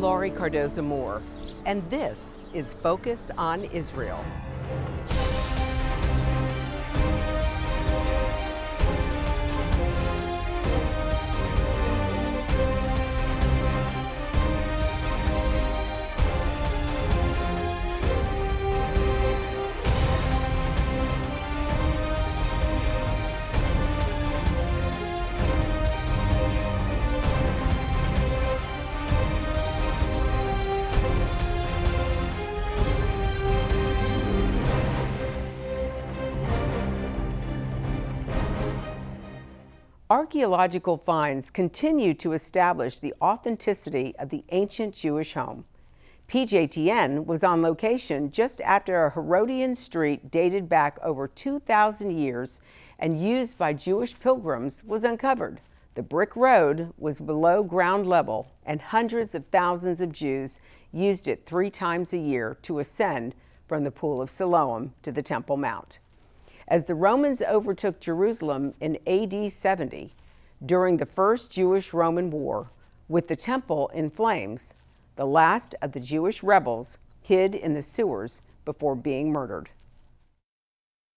Laurie Cardoza-Moore, and this is Focus on Israel. Archaeological finds continue to establish the authenticity of the ancient Jewish home. PJTN was on location just after a Herodian street dated back over 2,000 years and used by Jewish pilgrims was uncovered. The brick road was below ground level, and hundreds of thousands of Jews used it 3 times a year to ascend from the Pool of Siloam to the Temple Mount. As the Romans overtook Jerusalem in AD 70, during the First Jewish-Roman War, with the temple in flames, the last of the Jewish rebels hid in the sewers before being murdered.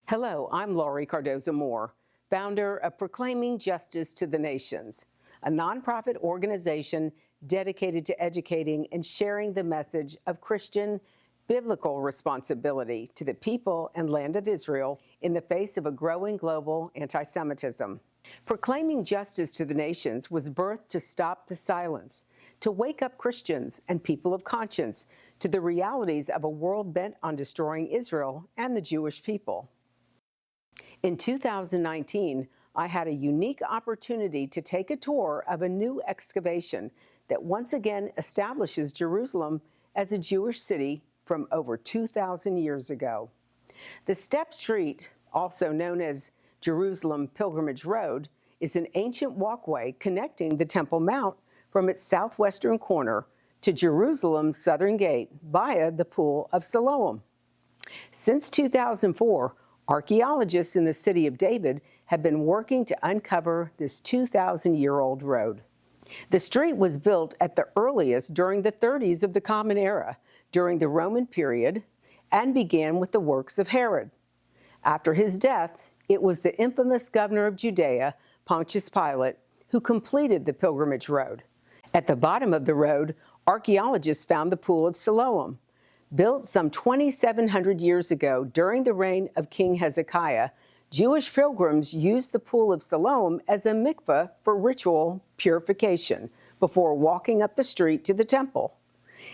Hello, I'm Laurie Cardoza-Moore, founder of Proclaiming Justice to the Nations, a nonprofit organization dedicated to educating and sharing the message of Christian biblical responsibility to the people and land of Israel in the face of a growing global anti-Semitism. Proclaiming Justice to the Nations was birthed to stop the silence, to wake up Christians and people of conscience to the realities of a world bent on destroying Israel and the Jewish people. In 2019, I had a unique opportunity to take a tour of a new excavation that once again establishes Jerusalem as a Jewish city from over 2,000 years ago. The Step Street, also known as Jerusalem Pilgrimage Road, is an ancient walkway connecting the Temple Mount from its southwestern corner to Jerusalem's southern gate via the Pool of Siloam. Since 2004, archaeologists in the city of David have been working to uncover this 2,000-year-old road. The street was built at the earliest during the 30s of the Common Era, during the Roman period, and began with the works of Herod. After his death, it was the infamous governor of Judea, Pontius Pilate, who completed the pilgrimage road. At the bottom of the road, archaeologists found the Pool of Siloam. Built some 2,700 years ago during the reign of King Hezekiah, Jewish pilgrims used the Pool of Siloam as a mikveh for ritual purification before walking up the street to the temple.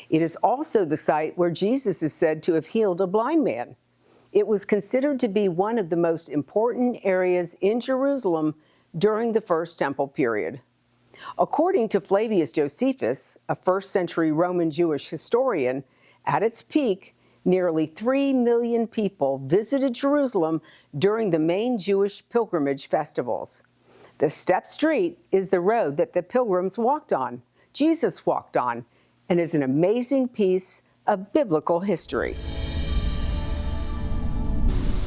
It is also the site where Jesus is said to have healed a blind man. It was considered to be one of the most important areas in Jerusalem during the First Temple period. According to Flavius Josephus, a first-century Roman Jewish historian, at its peak, nearly 3 million people visited Jerusalem during the main Jewish pilgrimage festivals. The Step Street is the road that the pilgrims walked on, Jesus walked on, and is an amazing piece of biblical history.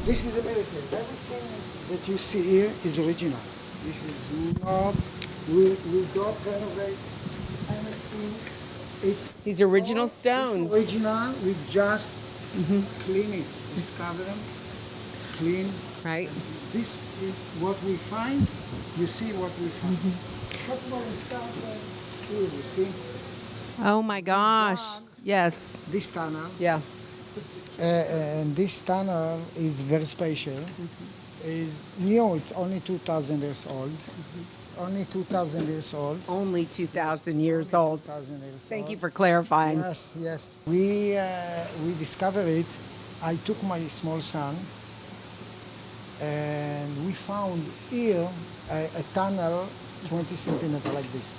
This is a miracle. Everything that you see here is original. This is not, we don't renovate anything. It's These original stones. It's original, we just clean it, discover them, clean. Right. This is what we find, you see what we find. First of all, we start here, you see. Oh my gosh, yes. This tunnel. Yeah. And this tunnel is very special. Is new, it's only 2,000 years old. It's only 2,000 years old. Only 2,000 years old. 2,000 years Thank old. you for clarifying. Yes, yes. We discovered it. I took my small son, and we found here a tunnel 20 centimeters like this.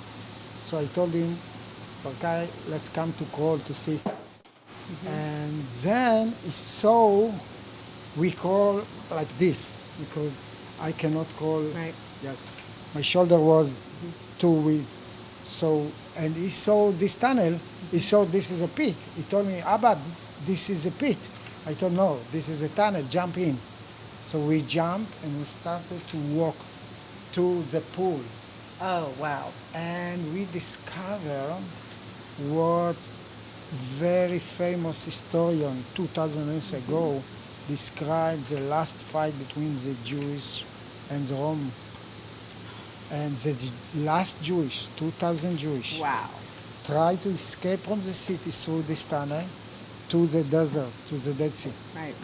So I told him, okay, let's come to crawl to see. And then he saw we crawl like this because I cannot crawl. Right. Yes, my shoulder was too weak. So, and he saw this tunnel. He saw this is a pit. He told me, Abba, this is a pit. I told no, this is a tunnel. Jump in. So we jumped and we started to walk to the pool. Oh, wow. And we discovered what very famous historian 2000 years ago described the last fight between the Jews and the Rome. And the last Jewish, 2,000 Jewish, Wow. tried to escape from the city through this tunnel to the desert, to the Dead Sea. Right.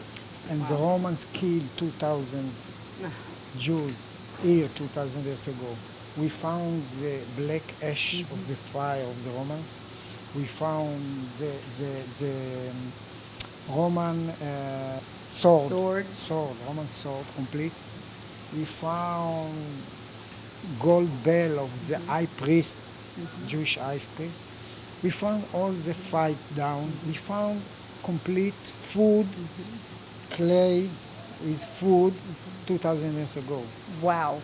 And the Romans killed 2,000 Jews here 2,000 years ago. We found the black ash of the fire of the Romans. We found the Roman sword, Roman sword, complete. We found gold bell of the high priest, Jewish high priest. We found all the fight down. We found complete food, clay with food 2,000 years ago. Wow.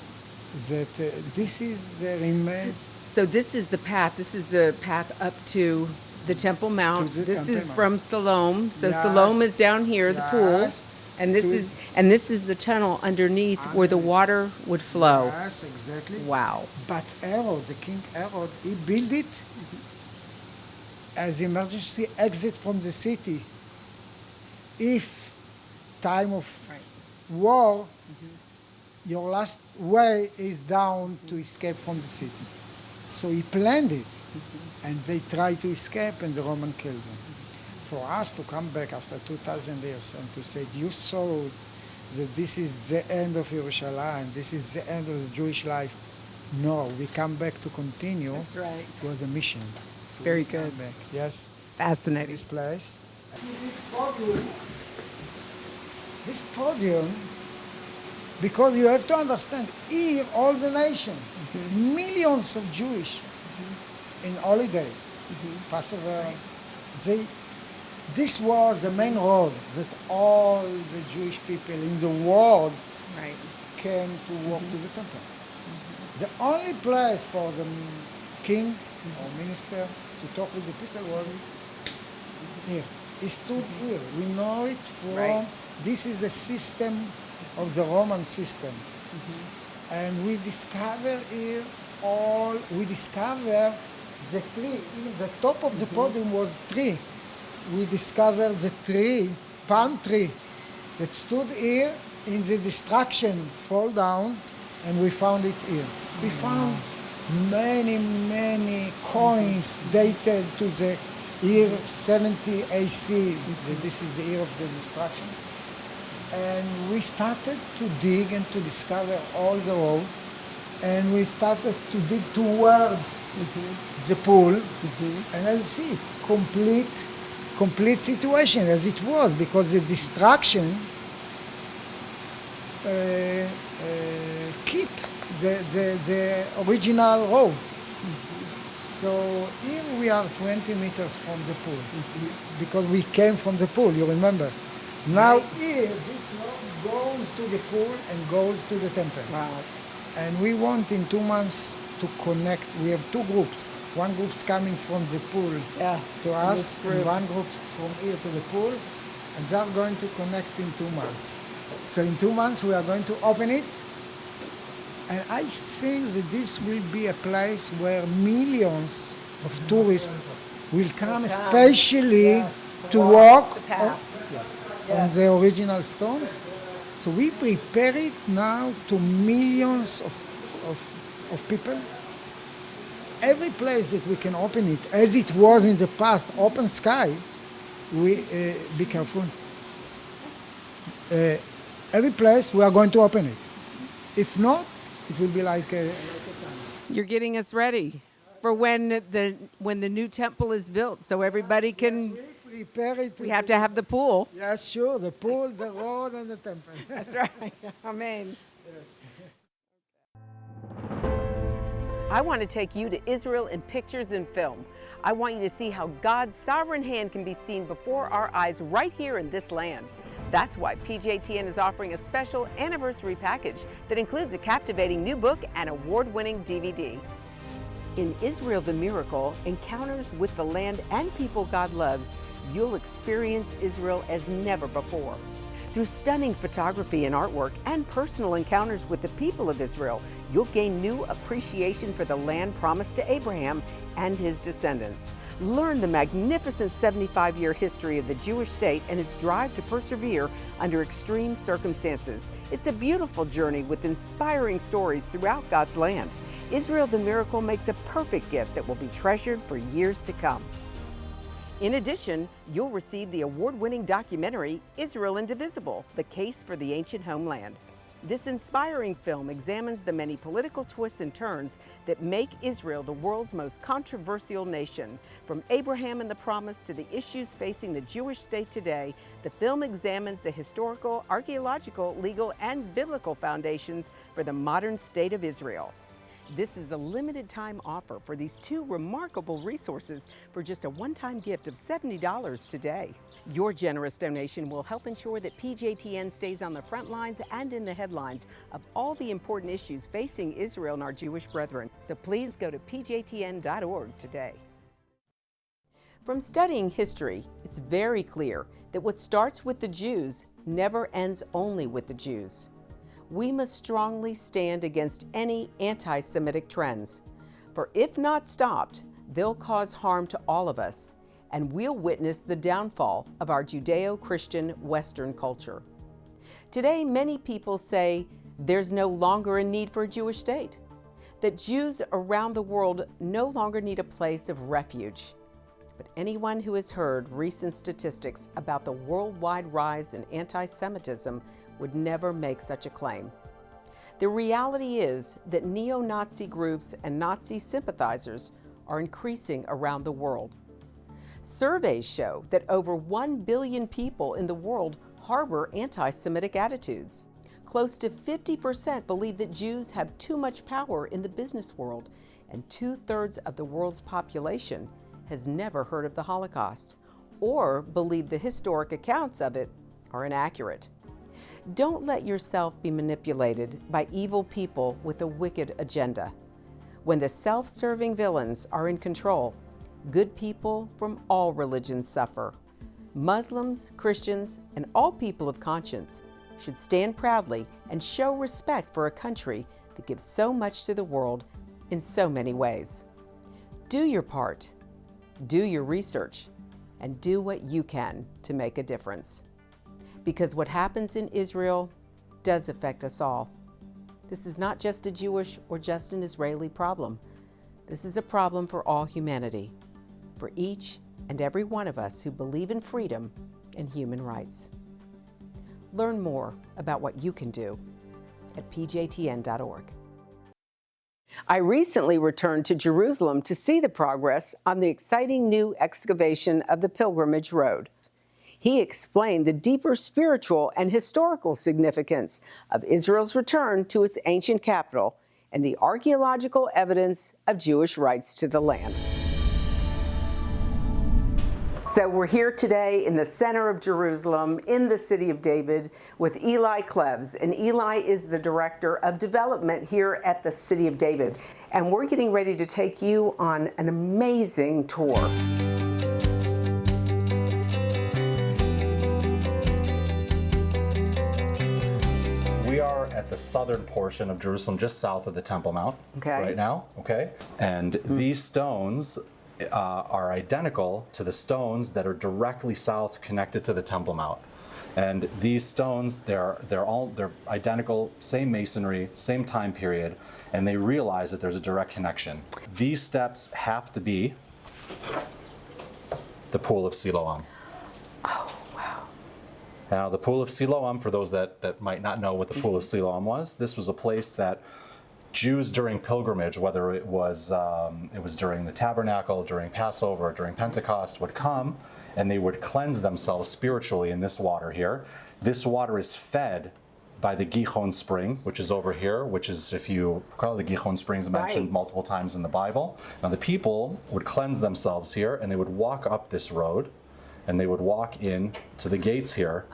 That this is the remains. So this is the path. This is the path up to the Temple Mount. To the This Temple is Mount. from Siloam. So Yes. Siloam is down here, the pool, Yes. and this is the tunnel underneath where the water would flow. Yes, exactly. Wow. But Herod, the King Herod, he built it as emergency exit from the city. If time of war, your last way is down to escape from the city. So he planned it, and they tried to escape, and the Roman killed them. For us to come back after 2,000 years and to say, you saw that this is the end of Jerusalem, this is the end of the Jewish life. No, we come back to continue. That's right. It was a mission. So Very we come good. back. Yes, Fascinating. this place. This podium, because you have to understand, here all the nation, millions of Jewish in holiday, Passover, this was the main road that all the Jewish people in the world Right. came to walk to the temple. The only place for the king or minister to talk with the people was here. He stood here. We know it from, Right. this is a system of the Roman system. And we discover here we discover the tree, even the top of the podium was tree. We discovered the tree, palm tree, that stood here in the destruction, fall down, and we found it here. We found many coins dated to the year 70 AC. This is the year of the destruction. And we started to dig and to discover all the road. And we started to dig toward the pool. And as you see, complete situation as it was, because the destruction keep the original road. So here we are 20 meters from the pool, because we came from the pool, you remember. Now here, this road goes to the pool and goes to the temple. Wow. And we want in 2 months to connect. We have two groups. One group's coming from the pool to us, and one group's from here to the pool, and they are going to connect in 2 months. So in 2 months we are going to open it, and I think that this will be a place where millions of tourists will come, especially to walk on the original stones. So we prepare it now to millions of people. Every place that we can open it, as it was in the past, open sky, we be careful. Every place we are going to open it. If not, it will be like a tunnel. You're getting us ready for when the new temple is built, so everybody can. Yes, we prepare it. We have to have the pool. Yes, sure. The pool, the road, and the temple. That's right. Amen. Yes. I want to take you to Israel in pictures and film. I want you to see how God's sovereign hand can be seen before our eyes right here in this land. That's why PJTN is offering a special anniversary package that includes a captivating new book and award-winning DVD. In Israel the Miracle, Encounters with the Land and People God Loves, you'll experience Israel as never before. Through stunning photography and artwork and personal encounters with the people of Israel, you'll gain new appreciation for the land promised to Abraham and his descendants. Learn the magnificent 75-year history of the Jewish state and its drive to persevere under extreme circumstances. It's a beautiful journey with inspiring stories throughout God's land. Israel the Miracle makes a perfect gift that will be treasured for years to come. In addition, you'll receive the award-winning documentary, Israel Indivisible, The Case for the Ancient Homeland. This inspiring film examines the many political twists and turns that make Israel the world's most controversial nation. From Abraham and the Promise to the issues facing the Jewish state today, the film examines the historical, archaeological, legal, and biblical foundations for the modern state of Israel. This is a limited time offer for these two remarkable resources for just a one-time gift of $70 today. Your generous donation will help ensure that PJTN stays on the front lines and in the headlines of all the important issues facing Israel and our Jewish brethren. So please go to pjtn.org today. From studying history, it's very clear that what starts with the Jews never ends only with the Jews. We must strongly stand against any anti-Semitic trends, for if not stopped, they'll cause harm to all of us, and we'll witness the downfall of our Judeo-Christian Western culture. Today, many people say there's no longer a need for a Jewish state, that Jews around the world no longer need a place of refuge. But anyone who has heard recent statistics about the worldwide rise in anti-Semitism would never make such a claim. The reality is that neo-Nazi groups and Nazi sympathizers are increasing around the world. Surveys show that over 1 billion people in the world harbor anti-Semitic attitudes. Close to 50% believe that Jews have too much power in the business world, and 2/3 of the world's population has never heard of the Holocaust or believe the historic accounts of it are inaccurate. Don't let yourself be manipulated by evil people with a wicked agenda. When the self-serving villains are in control, good people from all religions suffer. Muslims, Christians, and all people of conscience should stand proudly and show respect for a country that gives so much to the world in so many ways. Do your part, do your research, and do what you can to make a difference. Because what happens in Israel does affect us all. This is not just a Jewish or just an Israeli problem. This is a problem for all humanity, for each and every one of us who believe in freedom and human rights. Learn more about what you can do at pjtn.org. I recently returned to Jerusalem to see the progress on the exciting new excavation of the Pilgrimage Road. He explained the deeper spiritual and historical significance of Israel's return to its ancient capital and the archaeological evidence of Jewish rights to the land. So we're here today in the center of Jerusalem, in the city of David, with Eli Klevs. And Eli is the Director of Development here at the City of David. And we're getting ready to take you on an amazing tour. We are at the southern portion of Jerusalem, just south of the Temple Mount right now, okay? And these stones are identical to the stones that are directly south connected to the Temple Mount. And these stones, they're identical, same masonry, same time period, and they realize that there's a direct connection. These steps have to be the Pool of Siloam. Oh, wow. Now, the Pool of Siloam, for those that might not know what the Pool of Siloam was, this was a place that Jews during pilgrimage, whether it was during the tabernacle, during Passover, or during Pentecost, would come and they would cleanse themselves spiritually in this water here. This water is fed by the Gihon spring, which is over here, which is, if you recall, the Gihon springs mentioned multiple times in the Bible. Now the people would cleanse themselves here and they would walk up this road and they would walk in to the gates here,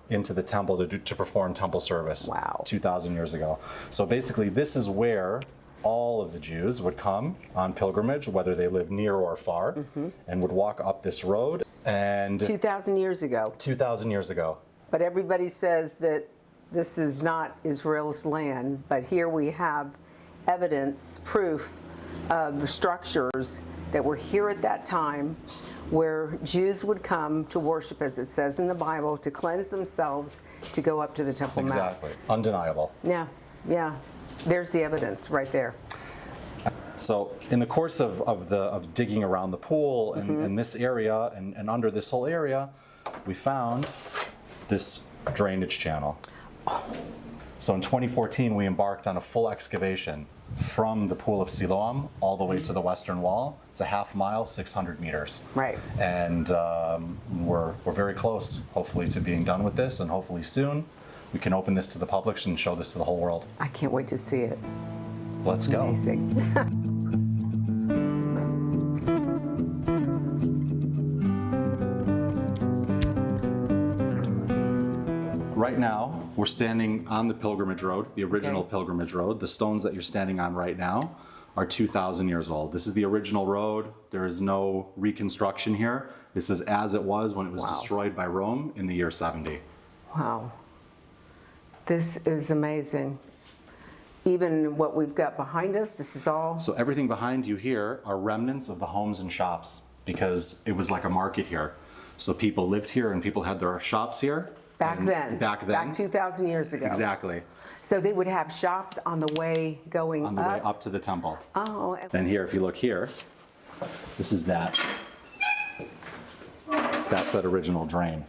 into the temple to perform temple service 2,000 years ago. So basically this is where all of the Jews would come on pilgrimage, whether they live near or far, and would walk up this road. And 2,000 years ago. 2,000 years ago. But everybody says that this is not Israel's land, but here we have evidence, proof of the structures that were here at that time where Jews would come to worship, as it says in the Bible, to cleanse themselves, to go up to the Temple Mount. Exactly. Undeniable. Yeah, yeah. There's the evidence right there. So in the course of digging around the pool and this area and under this whole area, we found this drainage channel. So in 2014, we embarked on a full excavation from the Pool of Siloam all the way to the western wall. It's a half mile, 600 meters. Right. And we're very close, hopefully, to being done with this, and hopefully soon we can open this to the public and show this to the whole world. I can't wait to see it. Let's go. Amazing. Right now, we're standing on the pilgrimage road, the original pilgrimage road. The stones that you're standing on right now are 2,000 years old. This is the original road. There is no reconstruction here. This is as it was when it was destroyed by Rome in the year 70. Wow. This is amazing. Even what we've got behind us, this is all... So everything behind you here are remnants of the homes and shops because it was like a market here. So people lived here and people had their shops here. Back then. Back then. Back 2,000 years ago. Exactly. So they would have shops on the way going On the way up to the temple. Oh. And here, if you look here, this is that. That's that original drain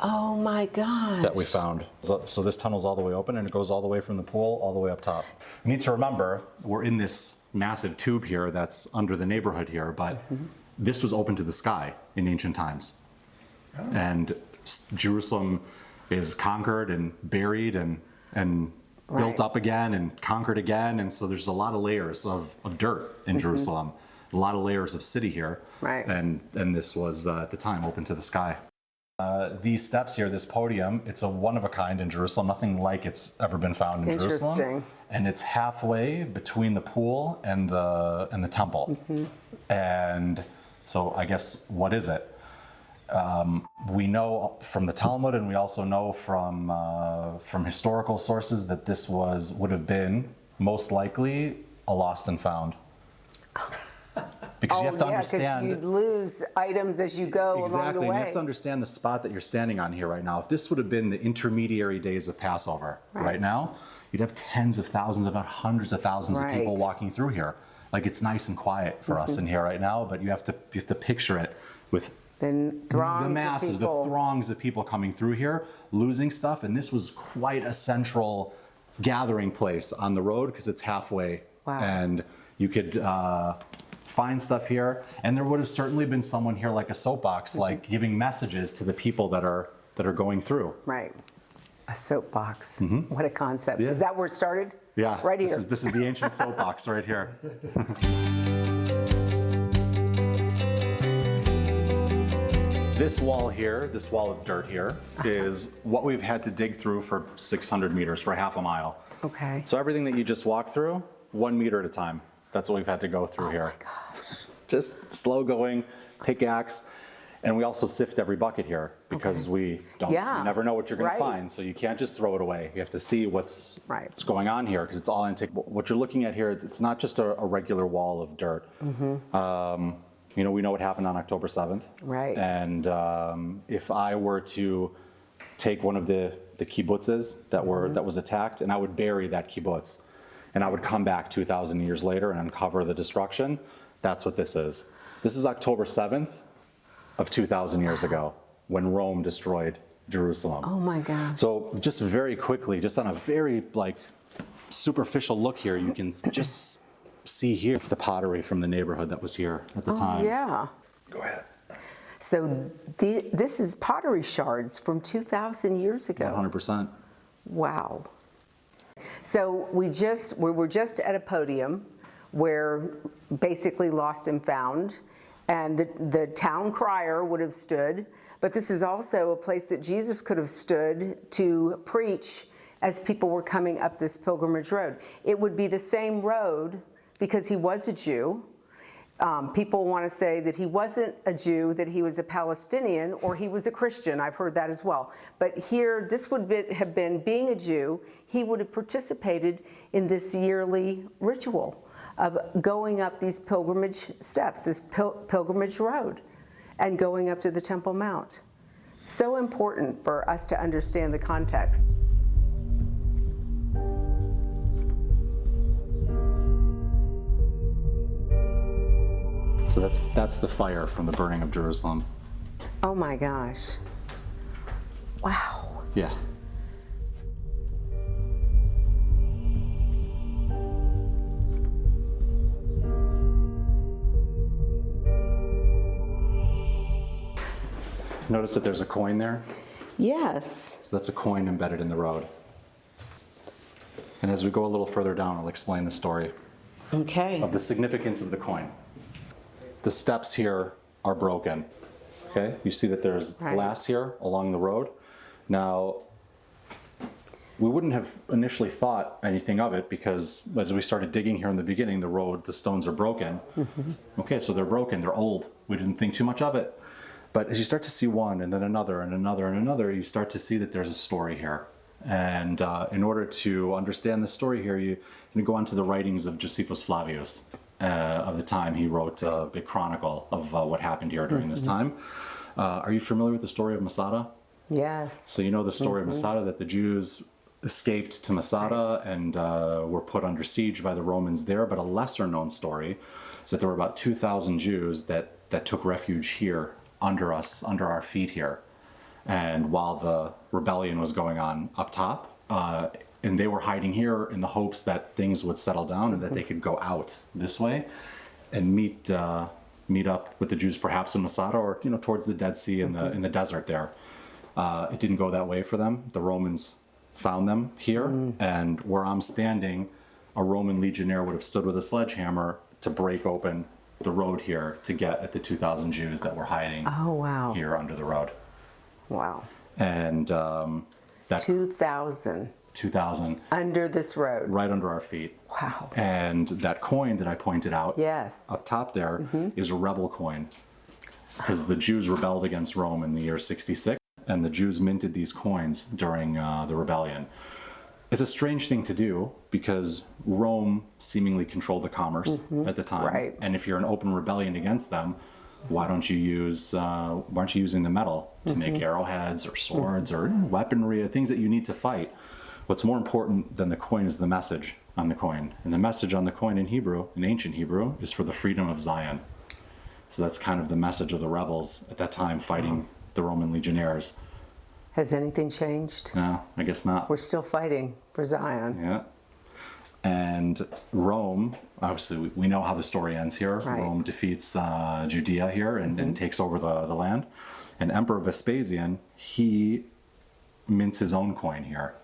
Oh my God. that we found. So this tunnel's all the way open and it goes all the way from the pool all the way up top. You need to remember, we're in this massive tube here that's under the neighborhood here, but this was open to the sky in ancient times. And Jerusalem is conquered and buried and built up again and conquered again. And so there's a lot of layers of dirt in Jerusalem, a lot of layers of city here. Right. And this was at the time open to the sky. These steps here, this podium, it's a one of a kind in Jerusalem, nothing like it's ever been found in Jerusalem. Interesting. And it's halfway between the pool and the temple. And so I guess, what is it? We know from the Talmud, and we also know from historical sources that this would have been most likely a lost and found. Because you have to understand. Because you'd lose items as you go along the Exactly, way. and you have to understand the spot that you're standing on here right now. If this would have been the intermediary days of Passover right now, you'd have tens of thousands, if not hundreds of thousands of people walking through here. Like, it's nice and quiet for us in here right now, but you have to picture it with the masses, the throngs of people coming through here, losing stuff, and this was quite a central gathering place on the road because it's halfway. Wow. And you could find stuff here, and there would have certainly been someone here like a soapbox, like giving messages to the people that are going through. Right. A soapbox. What a concept. Yeah. Is that where it started? Yeah. Right here. This is the ancient soapbox right here. This wall here, this wall of dirt here, is what we've had to dig through for 600 meters, for half a mile. Okay. So everything that you just walked through, 1 meter at a time. That's what we've had to go through here. Oh my gosh. Just slow going, pickaxe. And we also sift every bucket here because we don't, you never know what you're going to find. So you can't just throw it away. You have to see what's going on here because it's all antique. What you're looking at here, it's not just a regular wall of dirt. You know, we know what happened on October 7th. Right. And if I were to take one of the kibbutzes that was attacked, and I would bury that kibbutz, and I would come back 2,000 years later and uncover the destruction, that's what this is. This is October 7th of 2,000 years ago when Rome destroyed Jerusalem. Oh my God. So just very quickly, just on a very superficial look here, you can just see here the pottery from the neighborhood that was here at the time. Yeah. Go ahead. So this is pottery shards from 2,000 years ago. 100%. Wow. So we were just at a podium where basically lost and found, and the town crier would have stood, but this is also a place that Jesus could have stood to preach as people were coming up this pilgrimage road. It would be the same road because he was a Jew. People want to say that he wasn't a Jew, that he was a Palestinian, or he was a Christian. I've heard that as well. But here, this would have been, being a Jew, he would have participated in this yearly ritual of going up these pilgrimage steps, this pilgrimage road, and going up to the Temple Mount. So important for us to understand the context. So that's the fire from the burning of Jerusalem. Oh my gosh. Wow. Yeah. Notice that there's a coin there? Yes. So that's a coin embedded in the road. And as we go a little further down, I'll explain the story Okay. of the significance of the coin. The steps here are broken. Okay, you see that there's Right. glass here along the road. Now, we wouldn't have initially thought anything of it because as we started digging here in the beginning, the stones are broken. Okay, so they're broken, they're old. We didn't think too much of it. But as you start to see one and then another and another and another, you start to see that there's a story here. And in order to understand the story here, you go on to the writings of Josephus Flavius. Of the time. He wrote a big chronicle of what happened here during this time. Are you familiar with the story of Masada? Yes. So you know the story of Masada, that the Jews escaped to Masada and were put under siege by the Romans there, but a lesser known story is that there were about 2,000 Jews that took refuge here under us, under our feet here. And while the rebellion was going on up top, and they were hiding here in the hopes that things would settle down and that they could go out this way and meet up with the Jews perhaps in Masada or towards the Dead Sea in the desert there. It didn't go that way for them. The Romans found them here, and where I'm standing, a Roman legionnaire would have stood with a sledgehammer to break open the road here to get at the 2,000 Jews that were hiding Oh, wow. here under the road. Wow. And that 2,000 2,000 under this road. right under our feet. Wow. And that coin that I pointed out Yes. up top there is a rebel coin, because the Jews rebelled against Rome in the year 66, and the Jews minted these coins during the rebellion. It's a strange thing to do because Rome seemingly controlled the commerce at the time. Right. And if you're an open rebellion against them, why aren't you using the metal to make arrowheads or swords or weaponry or things that you need to fight? What's more important than the coin is the message on the coin. And the message on the coin in Hebrew, in ancient Hebrew, is for the freedom of Zion. So that's kind of the message of the rebels at that time fighting the Roman legionnaires. Has anything changed? No, I guess not. We're still fighting for Zion. Yeah. And Rome, obviously we know how the story ends here. Right. Rome defeats Judea here and takes over the land. And Emperor Vespasian, he mints his own coin here.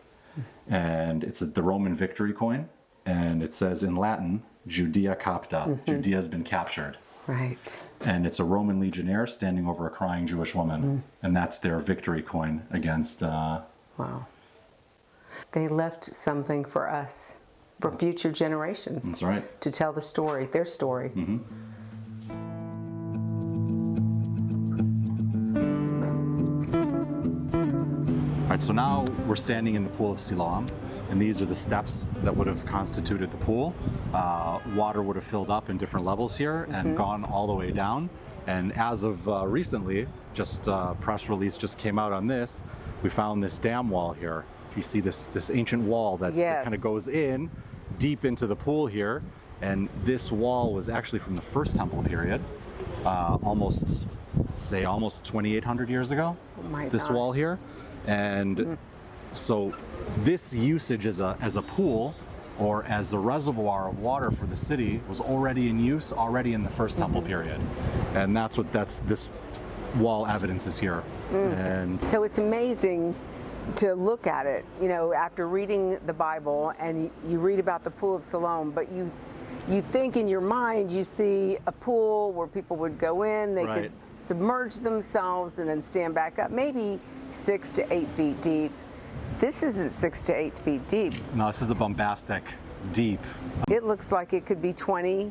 And it's the Roman victory coin. And it says in Latin, Judea capta. Judea has been captured. Right. And it's a Roman legionnaire standing over a crying Jewish woman. And that's their victory coin against... Wow. They left something for us, for future generations. That's right. To tell the story, their story. All right, so now we're standing in the Pool of Siloam, and these are the steps that would have constituted the pool. Water would have filled up in different levels here and gone all the way down. And as of recently, just a press release just came out on this, we found this dam wall here. If you see this ancient wall that kind of goes in deep into the pool here, and this wall was actually from the First Temple period, almost 2,800 years ago. Oh my This gosh. wall here. And so this usage as a pool or as a reservoir of water for the city was already in use already in the First Temple period. And this wall evidence is here. And So it's amazing to look at it, after reading the Bible and you read about the Pool of Siloam, but you think in your mind you see a pool where people would go in, they Right. could submerge themselves and then stand back up, maybe 6 to 8 feet deep. This isn't 6 to 8 feet deep. no, this is a bombastic, deep. It looks like it could be 20,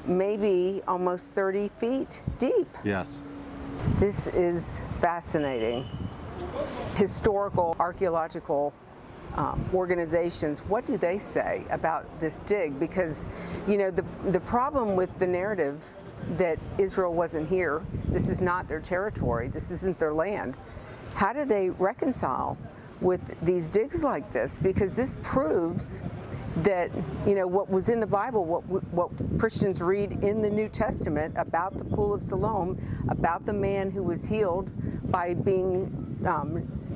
maybe almost 30 feet deep. Yes. This is fascinating. Historical, archaeological organizations, what do they say about this dig? Because, you know, the problem with the narrative that Israel wasn't here, this is not their territory, this isn't their land. How do they reconcile with these digs like this? Because this proves that, you know, what was in the Bible, what Christians read in the New Testament about the Pool of Siloam, about the man who was healed by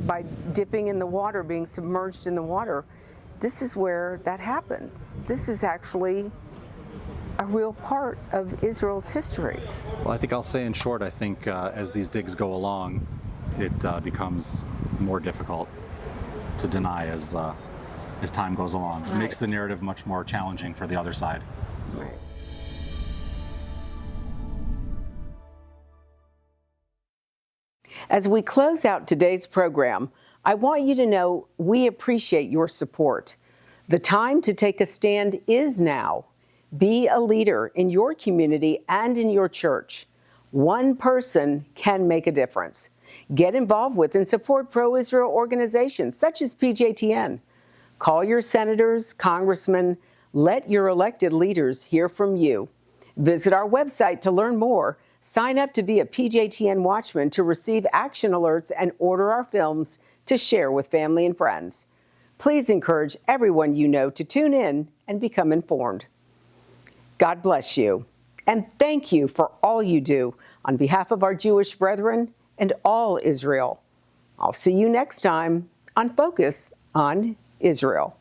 by dipping in the water, being submerged in the water. This is where that happened. This is actually a real part of Israel's history. Well, I think I'll say in short, I think as these digs go along, it becomes more difficult to deny as time goes along. It makes the narrative much more challenging for the other side. Right. As we close out today's program, I want you to know we appreciate your support. The time to take a stand is now. Be a leader in your community and in your church. One person can make a difference. Get involved with and support pro-Israel organizations such as PJTN. Call your senators, congressmen. Let your elected leaders hear from you. Visit our website to learn more. Sign up to be a PJTN Watchman to receive action alerts and order our films to share with family and friends. Please encourage everyone you know to tune in and become informed. God bless you, and thank you for all you do on behalf of our Jewish brethren and all Israel. I'll see you next time on Focus on Israel.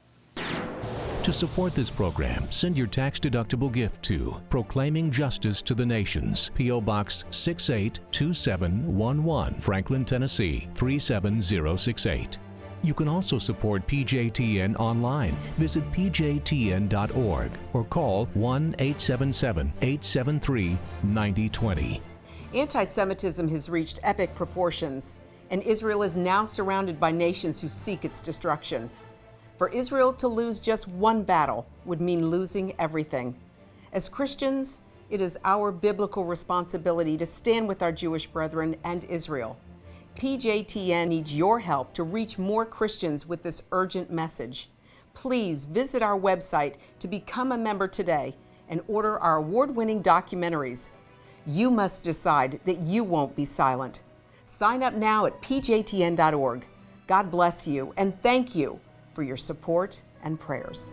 To support this program, send your tax-deductible gift to Proclaiming Justice to the Nations, P.O. Box 682711, Franklin, Tennessee 37068. You can also support PJTN online. Visit pjtn.org or call 1-877-873-9020. Anti-Semitism has reached epic proportions, and Israel is now surrounded by nations who seek its destruction. For Israel to lose just one battle would mean losing everything. As Christians, it is our biblical responsibility to stand with our Jewish brethren and Israel. PJTN needs your help to reach more Christians with this urgent message. Please visit our website to become a member today and order our award-winning documentaries. You must decide that you won't be silent. Sign up now at pjtn.org. God bless you, and thank you for your support and prayers.